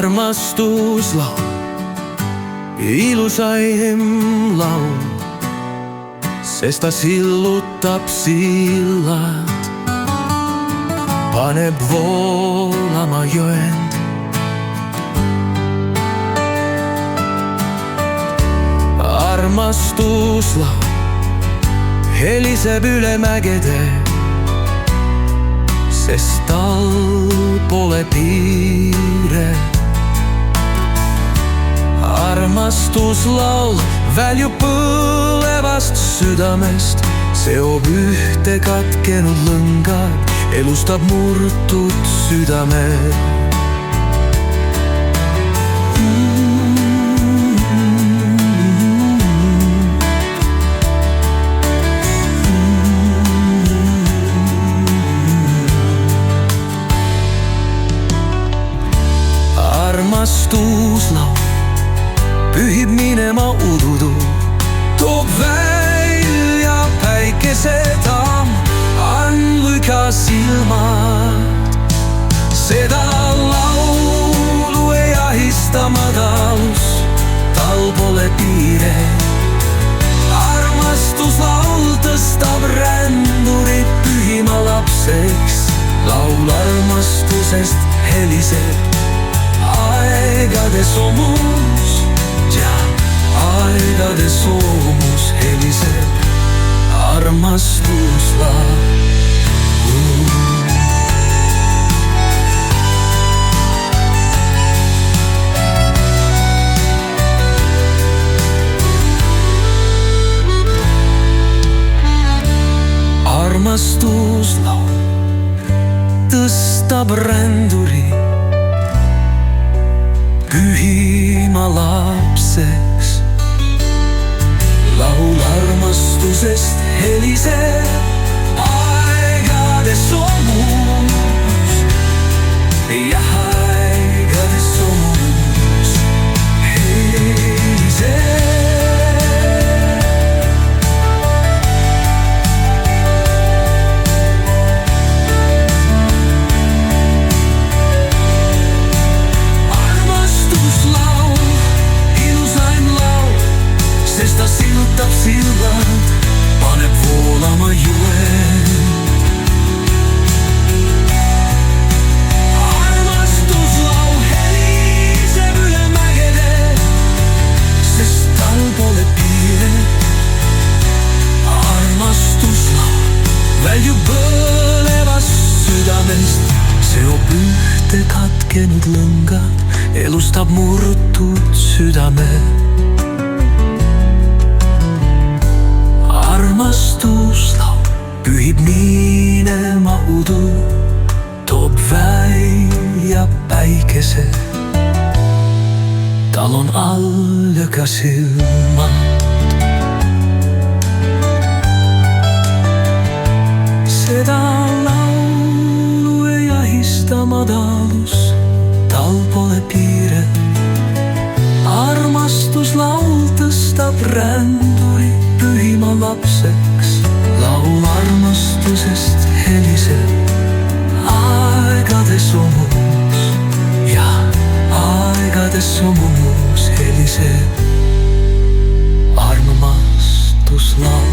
armastuslaul, ilusaim laul, sest ta sillutab sillad, paneb voolama jõend. Armastuslaul heliseb üle mägede, sest tal pole piire. Armastuslaul väljub põlevast südamest, seob ühte katkenud lõngad, elustab murtud südame. Armastuslaul pühib minema ududu, toob välja päikesetamm, andluika silmad. Seda laulu ei ahista madalus, tal pole piire. Armastuslaul tõstab rändurid pühima lapseks, laul armastusest heliseb aegade soomus, ja aegade soomus heliseb armastuslaul. Armastuslaul tõstab ränduri pühima lapseks, laul armastusest heliseb aegade soomus, ja aegade soomus heliseb. Sillad, paneb voolama jõend. Armastuslaul heliseb üle mägede, sest tal pole piire. Armastuslaul väljub põlevast südamest, seob ühte katkenud lõngad, elustab murtud südame. Armastuslaul pühib minema udu, toob välja päikese, tal on all ka silmad. Seda laulu ei ahista madalus, tal pole piire. Armastuslaul tõstab ränduri pühima lapseks, laul armastusest heliseb aegade soomus, ja aegade soomus heliseb armastuslaul.